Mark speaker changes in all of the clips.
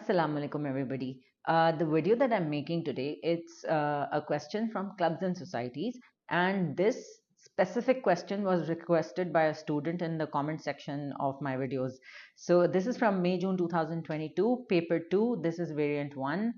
Speaker 1: Assalamu alaikum everybody. The video that I'm making today, it's a question from clubs and societies, and this specific question was requested by a student in the comment section of my videos. So this is from May-June 2022, paper 2. This is variant 1.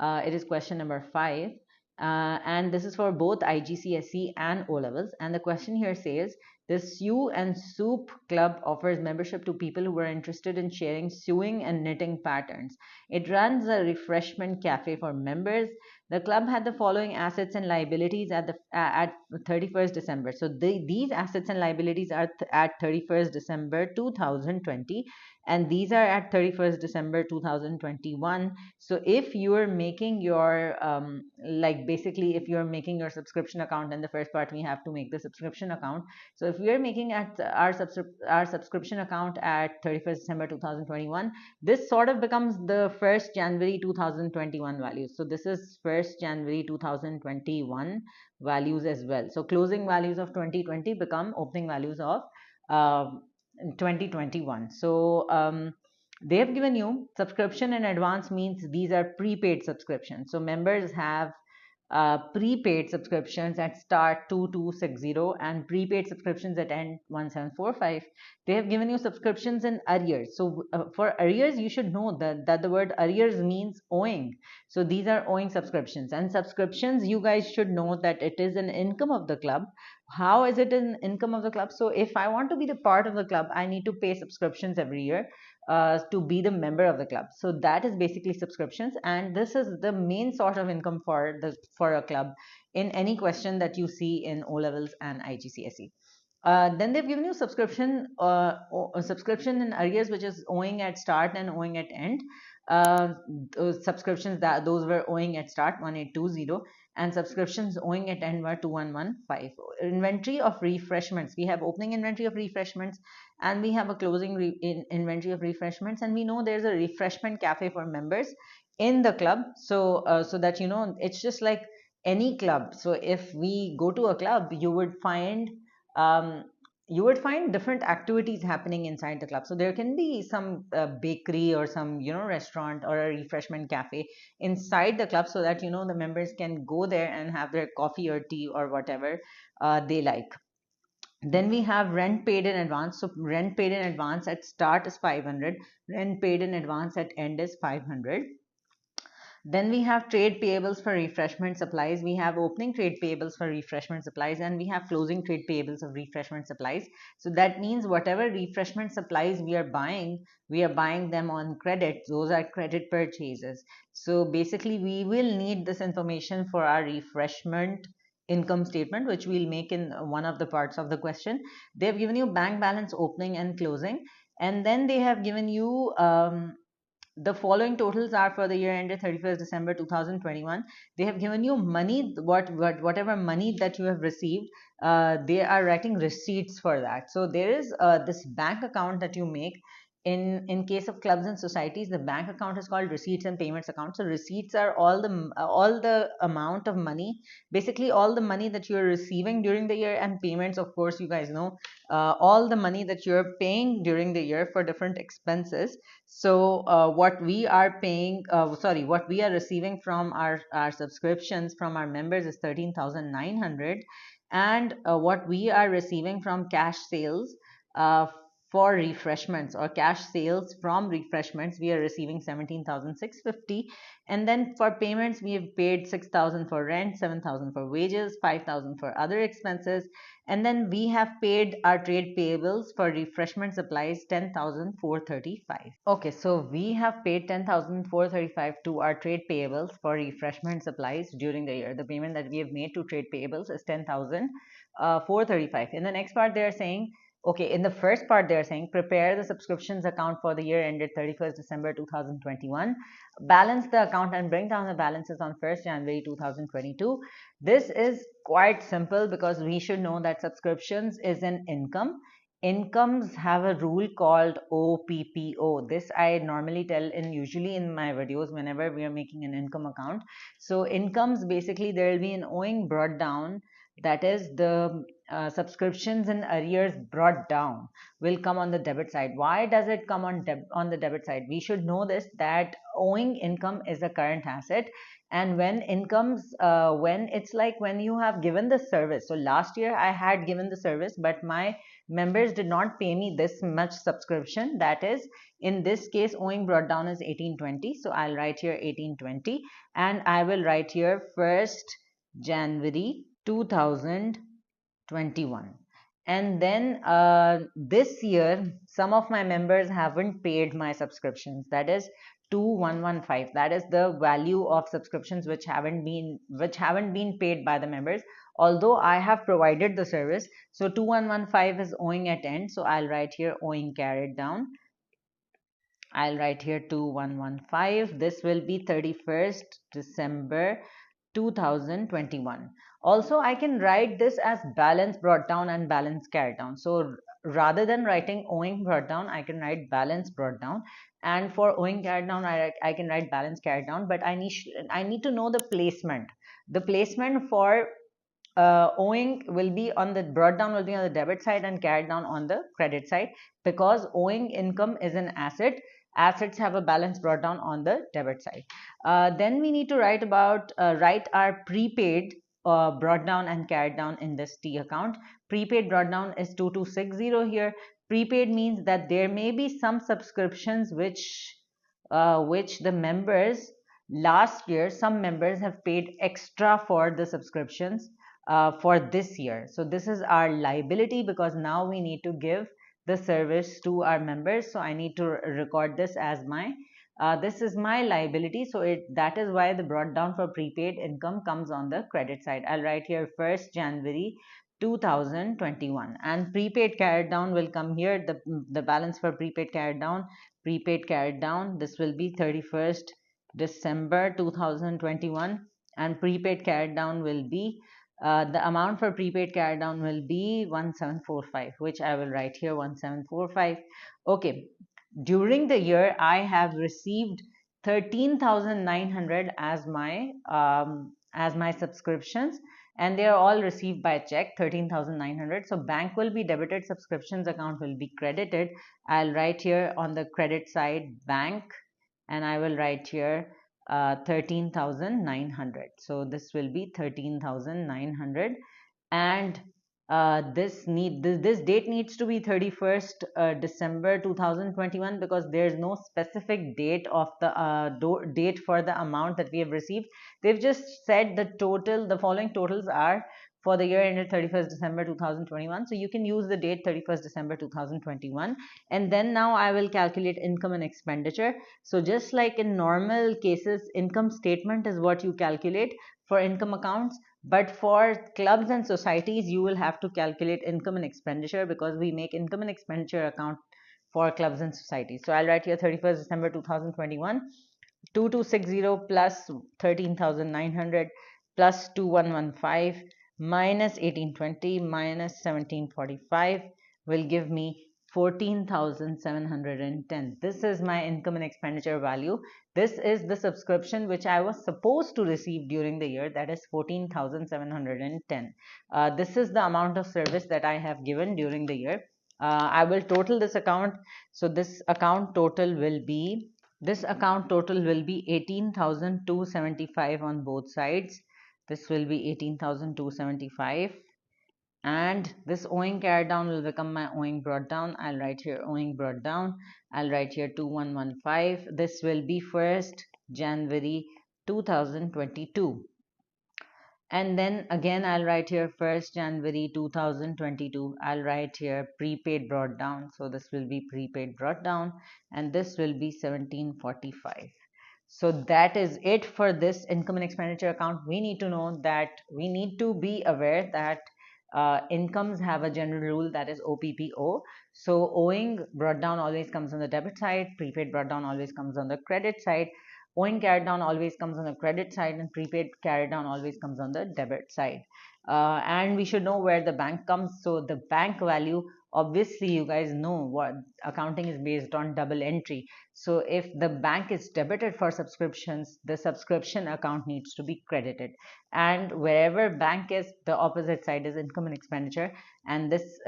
Speaker 1: It is question number 5. And this is for both IGCSE and O levels. And the question here says, the Sew and Soup Club offers membership to people who are interested in sharing sewing and knitting patterns. It runs a refreshment cafe for members. The club had the following assets and liabilities at 31st December. So these assets and liabilities are at 31st December 2020, and these are at 31st December 2021. So if you are making your basically if you're making your subscription account, in the first part we have to make the subscription account. So if we are making at our subscription account at 31st December 2021, this sort of becomes the 1st January 2021 values. So this is 1st January 2021 values as well. So closing values of 2020 become opening values of uh, 2021. So they have given you subscription in advance, means these are prepaid subscriptions. So members have prepaid subscriptions at start 2260 and prepaid subscriptions at end 1745. They have given you subscriptions in arrears. So for arrears, you should know that the word arrears means owing. So these are owing subscriptions, and subscriptions, you guys should know that it is an income of the club. How is it an income of the club? So if I want to be the part of the club, I need to pay subscriptions every year to be the member of the club. So that is basically subscriptions, and this is the main sort of income for a club in any question that you see in O levels and IGCSE. Then they've given you subscription in arrears, which is owing at start and owing at end. Those subscriptions, that those were owing at start 1820, and subscriptions owing at end were 2115. Inventory of refreshments, we have opening inventory of refreshments and we have a closing inventory of refreshments, and we know there's a refreshment cafe for members in the club. So that it's just like any club. So if we go to a club, um, you would find different activities happening inside the club. So there can be some bakery or some restaurant or a refreshment cafe inside the club, so that the members can go there and have their coffee or tea or whatever they like. Then we have rent paid in advance. So rent paid in advance at start is 500, rent paid in advance at end is 500. Then we have trade payables for refreshment supplies. We have opening trade payables for refreshment supplies, and we have closing trade payables of refreshment supplies. So that means whatever refreshment supplies we are buying them on credit. Those are credit purchases. So basically we will need this information for our refreshment income statement, which we'll make in one of the parts of the question. They've given you bank balance opening and closing, and then they have given you the following totals are for the year ended 31st December 2021. They have given you money, whatever money that you have received, they are writing receipts for that. So there is this bank account that you make. In case of clubs and societies, the bank account is called receipts and payments account. So receipts are all the amount of money, basically all the money that you are receiving during the year, and payments, of course, you guys know, all the money that you are paying during the year for different expenses. So what we are paying, what we are receiving from our subscriptions from our members is 13,900, and what we are receiving from cash sales uh, for refreshments, or cash sales from refreshments, we are receiving 17,650. And then for payments, we have paid 6,000 for rent, 7,000 for wages, 5,000 for other expenses, and then we have paid our trade payables for refreshment supplies 10,435. Okay, so we have paid 10,435 to our trade payables for refreshment supplies during the year. The payment that we have made to trade payables is 10,435. In the next part, they are saying, okay, in the first part, they are saying prepare the subscriptions account for the year ended 31st December 2021. Balance the account and bring down the balances on 1st January 2022. This is quite simple because we should know that subscriptions is an income. Incomes have a rule called OPPO. This I normally tell usually in my videos whenever we are making an income account. So incomes, basically there will be an owing brought down, that is the subscriptions in arrears brought down will come on the debit side. Why does it come on the debit side? We should know this, that owing income is a current asset, and when incomes when it's like when you have given the service. So last year I had given the service, but my members did not pay me this much subscription. That is, in this case, owing brought down is 1820. So I'll write here 1820, and I will write here 1st January 2021. And then this year, some of my members haven't paid my subscriptions. That is 2115. That is the value of subscriptions which haven't been paid by the members, although I have provided the service. So 2115 is owing at end. So I'll write here owing carried down. I'll write here 2115. This will be 31st December 2021. Also, I can write this as balance brought down and balance carried down. So rather than writing owing brought down, I can write balance brought down. And for owing carried down, I can write balance carried down. But I need to know the placement. The placement for owing will be on the brought down will be on the debit side and carried down on the credit side, because owing income is an asset. Assets have a balance brought down on the debit side. Then we need to write our prepaid brought down and carried down in this T account. Prepaid brought down is 2260 here. Prepaid means that there may be some subscriptions which the members last year, some members have paid extra for the subscriptions for this year. So this is our liability, because now we need to give the service to our members. So I need to record this as my this is my liability. So that is why the brought down for prepaid income comes on the credit side. I'll write here 1st January 2021, and prepaid carried down will come here. The balance for prepaid carried down, this will be 31st December 2021, and prepaid carried down will be the amount for prepaid carried down will be 1745, which I will write here 1745. Okay, during the year I have received 13,900 as my subscriptions, and they are all received by check, 13,900. So bank will be debited, subscriptions account will be credited. I'll write here on the credit side bank, and I will write here 13,900. So this will be 13,900, and this date needs to be 31st December 2021, because there's no specific date of the date for the amount that we have received. They've just said the following totals are for the year ended 31st December 2021. So you can use the date 31st December 2021, and then now I will calculate income and expenditure. So just like in normal cases, income statement is what you calculate for income accounts, but for clubs and societies you will have to calculate income and expenditure, because we make income and expenditure account for clubs and societies. So I'll write here 31st December 2021, 2260 plus 13,900 plus 2115 minus 1820 minus 1745 will give me 14,710. This is my income and expenditure value. This is the subscription which I was supposed to receive during the year, that is 14,710. This is the amount of service that I have given during the year. I will total this account. So this account total will be 18,275 on both sides. This will be 18,275, and this owing carried down will become my owing brought down. I'll write here owing brought down. I'll write here 2115. This will be 1st January 2022. And then again I'll write here 1st January 2022. I'll write here prepaid brought down. So this will be prepaid brought down, and this will be 1745. So that is it for this income and expenditure account. We need to know that we need to be aware that incomes have a general rule, that is OPPO. So owing brought down always comes on the debit side, prepaid brought down always comes on the credit side, owing carried down always comes on the credit side, and prepaid carried down always comes on the debit side. and we should know where the bank comes. So the bank value, obviously you guys know what accounting is based on double entry. So if the bank is debited for subscriptions, the subscription account needs to be credited, and wherever bank is, the opposite side is income and expenditure, and this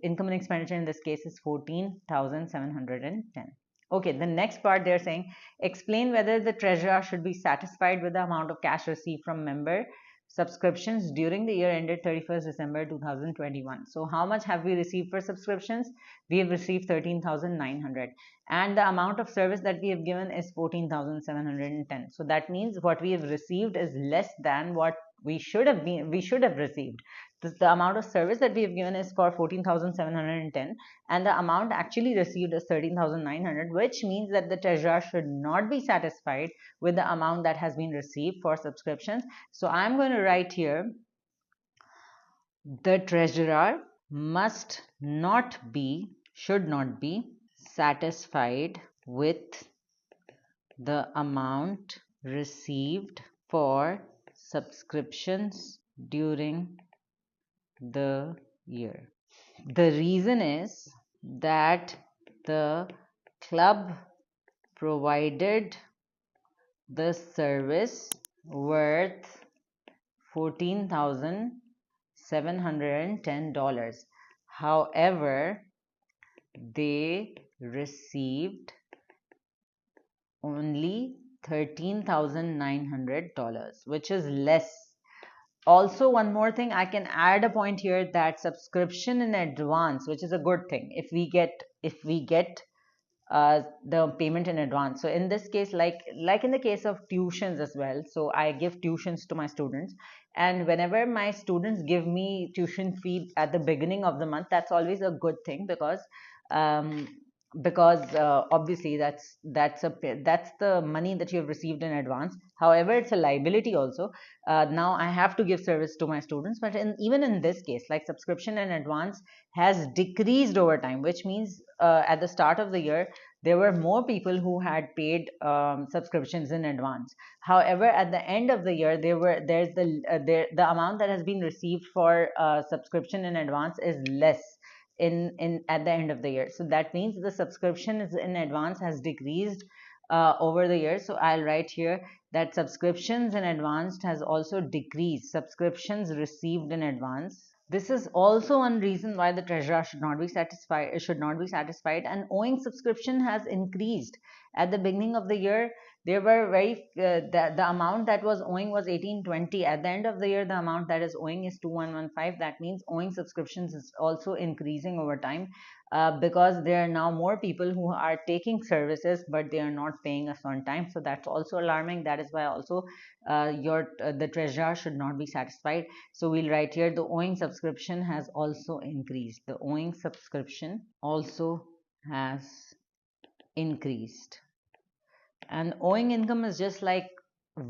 Speaker 1: income and expenditure in this case is 14,710. Okay, the next part they're saying, explain whether the treasurer should be satisfied with the amount of cash received from member subscriptions during the year ended 31st December 2021. So how much have we received for subscriptions? We have received 13,900, and the amount of service that we have given is 14,710. So that means what we have received is less than what we should have received. The amount of service that we have given is for 14,710, and the amount actually received is 13,900, which means that the treasurer should not be satisfied with the amount that has been received for subscriptions. So I'm going to write here, the treasurer should not be satisfied with the amount received for subscriptions during the year. The reason is that the club provided the service worth $14,710. However, they received only $13,900, which is less. Also, one more thing, I can add a point here, that subscription in advance, which is a good thing if we get the payment in advance. So in this case, like in the case of tuitions as well, so I give tuitions to my students, and whenever my students give me tuition fee at the beginning of the month, that's always a good thing, um, because obviously that's the money that you have received in advance. However, it's a liability also. Now I have to give service to my students, but even in this case, like, subscription in advance has decreased over time, which means at the start of the year there were more people who had paid subscriptions in advance. However, at the end of the year, the amount that has been received for subscription in advance is less in at the end of the year. So that means the subscription in advance has decreased over the year. So I'll write here that subscriptions in advance has also decreased. Subscriptions received in advance, this is also one reason why the treasurer should not be satisfied, and owing subscription has increased. At the beginning of the year, there were the amount that was owing was 1820. At the end of the year, the amount that is owing is 2115. That means owing subscriptions is also increasing over time, because there are now more people who are taking services, but they are not paying us on time. So that's also alarming. That is why also the treasurer should not be satisfied. So we'll write here, the owing subscription has also increased. The owing subscription also has increased. And owing income is just like,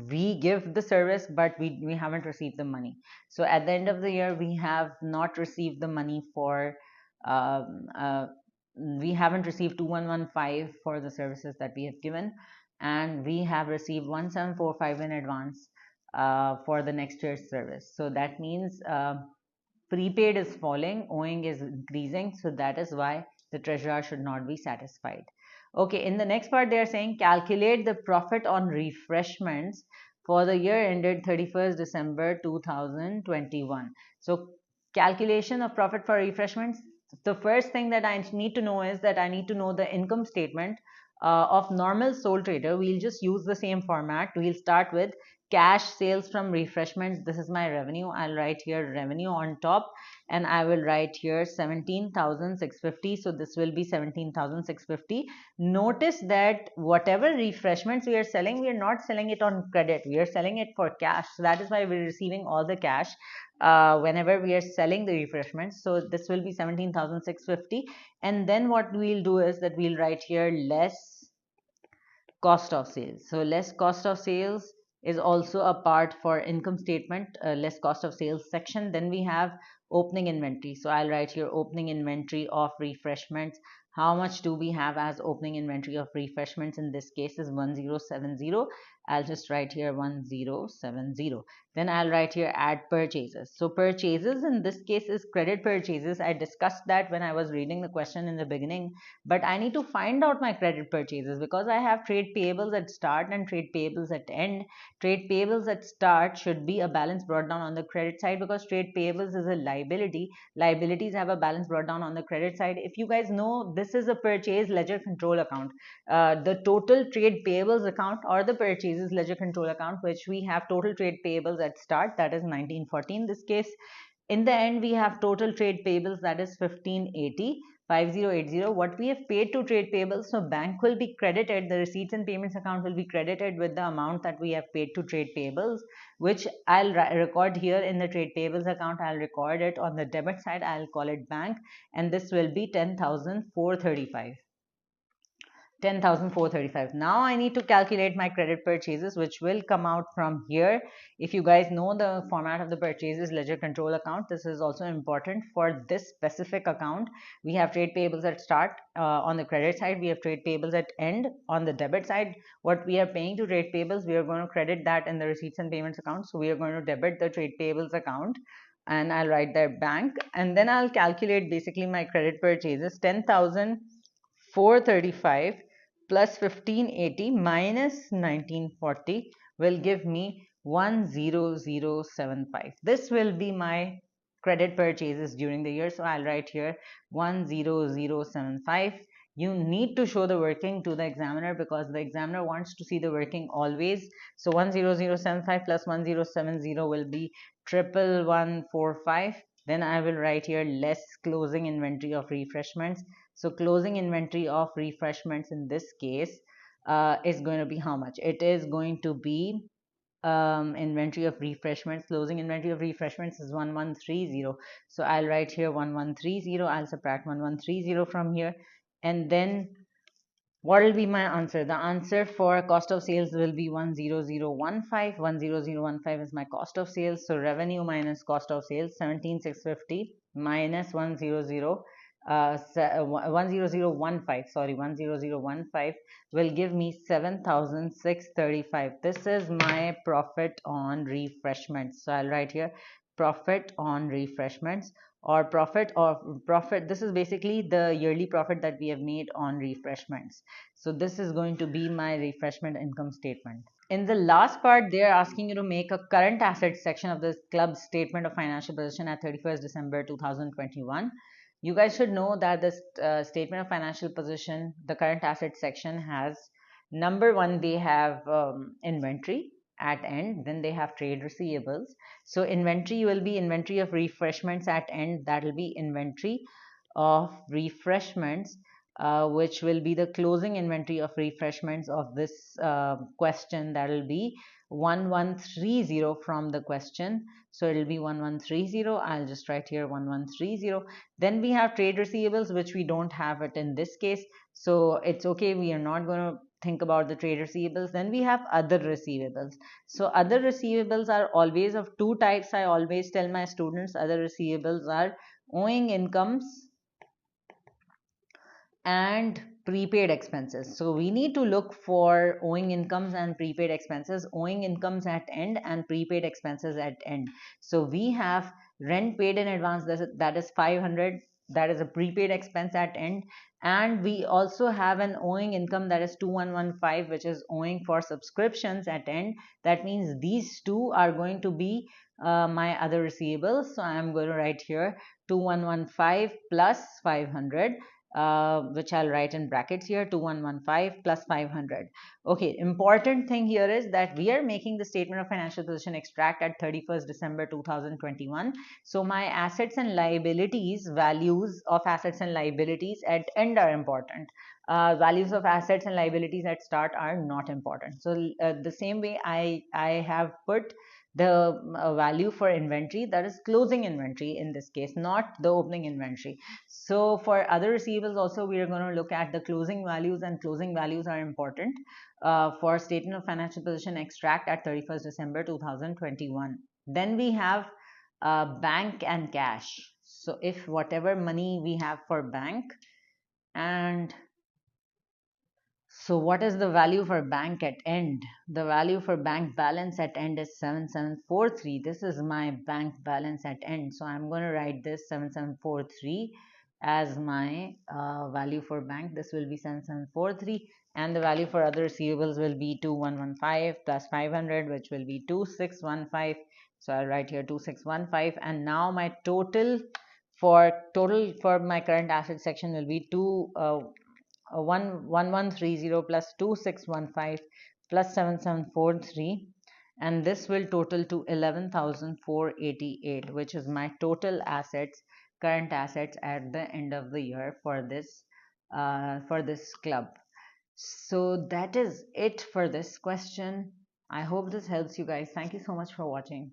Speaker 1: we give the service but we haven't received the money. So at the end of the year, we have not received the money for we haven't received 2115 for the services that we have given, and we have received 1745 in advance for the next year's service. So that means prepaid is falling, owing is increasing. So that is why the treasurer should not be satisfied. Okay, in the next part, they are saying calculate the profit on refreshments for the year ended 31st December 2021. So calculation of profit for refreshments. The first thing that I need to know is that I need to know the income statement of normal sole trader. We'll just use the same format. We'll start with cash sales from refreshments. This is my revenue. I'll write here revenue on top, and I will write here 17,650. So this will be 17,650. Notice that whatever refreshments we are selling, we are not selling it on credit. We are selling it for cash. So that is why we're receiving all the cash whenever we are selling the refreshments. So this will be 17,650. And then what we'll do is that we'll write here less cost of sales. So less cost of sales is also a part for income statement, less cost of sales section. Then we have opening inventory. So I'll write here opening inventory of refreshments. How much do we have as opening inventory of refreshments? In this case is 1070. I'll just write here 1070. Then I'll write here add purchases. So purchases in this case is credit purchases. I discussed that when I was reading the question in the beginning, but I need to find out my credit purchases because I have trade payables at start and trade payables at end. Trade payables at start should be a balance brought down on the credit side because trade payables is a liability. Liabilities have a balance brought down on the credit side. If you guys know, this is a purchase ledger control account. The total trade payables account or the purchases ledger control account, which we have total trade payables at start, that is 1940 in this case. In the end, we have total trade payables, that is 1580. 5080, what we have paid to trade payables, so bank will be credited, the receipts and payments account will be credited with the amount that we have paid to trade payables, which I'll record here in the trade payables account. I'll record it on the debit side, I'll call it bank, and this will be 10,435. 10,435. Now I need to calculate my credit purchases, which will come out from here. If you guys know the format of the purchases ledger control account, this is also important for this specific account. We have trade payables at start on the credit side. We have trade payables at end on the debit side. What we are paying to trade payables, we are going to credit that in the receipts and payments account. So we are going to debit the trade payables account and I'll write there bank, and then I'll calculate basically my credit purchases. 10,435 plus 1580 minus 1940 will give me 10075. This will be my credit purchases during the year. So I'll write here 10075. You need to show the working to the examiner because the examiner wants to see the working always. So 10075 plus 1070 will be 11145. Then I will write here less closing inventory of refreshments. So closing inventory of refreshments in this case is going to be how much? It is going to be inventory of refreshments. Closing inventory of refreshments is 1130. So I'll write here 1130. I'll subtract 1130 from here, and then what will be my answer? The answer for cost of sales will be 10015. 10015 is my cost of sales. So revenue minus cost of sales, 17,650 minus 10015, sorry, 10015 will give me 7,635. This is my profit on refreshments. So I'll write here profit on refreshments, or profit, this is basically the yearly profit that we have made on refreshments. So this is going to be my refreshment income statement. In the last part, they are asking you to make a current assets section of the club statement of financial position at 31st December 2021. You guys should know that this statement of financial position, the current assets section, has number one, they have inventory at end, then they have trade receivables. So inventory will be inventory of refreshments at end, that will be inventory of refreshments, which will be the closing inventory of refreshments of this question, that will be 1130 from the question. So it will be 1130. I'll just write here 1130. Then we have trade receivables, which we don't have it in this case, so it's okay, we are not going to think about the trade receivables. Then we have other receivables. So other receivables are always of two types. I always tell my students other receivables are owing incomes and prepaid expenses. So we need to look for owing incomes and prepaid expenses, owing incomes at end and prepaid expenses at end. So we have rent paid in advance, that is 500, that is a prepaid expense at end, and we also have an owing income, that is 2115, which is owing for subscriptions at end. That means these two are going to be my other receivables. So I am going to write here 2115 plus 500, which I'll write in brackets here, 2115 plus 500. Okay, important thing here is that we are making the statement of financial position extract at 31st December 2021. So my assets and liabilities, values of assets and liabilities at end are important. Values of assets and liabilities at start are not important. So the same way I have put the value for inventory, that is closing inventory in this case, not the opening inventory. So for other receivables also, we are going to look at the closing values, and closing values are important for statement of financial position extract at 31st December 2021. Then we have bank and cash. So if whatever money we have for bank and So what is the value for bank at end? The value for bank balance at end is 7743. This is my bank balance at end. So I'm going to write this 7743 as my value for bank. This will be 7743, and the value for other receivables will be 2115 plus 500, which will be 2615. So I'll write here 2615, and now my total for my current asset section will be 1130 plus 2615 plus 7743, and this will total to 11,488, which is my total assets, current assets at the end of the year for this club. So that is it for this question. I hope this helps you guys. Thank you so much for watching.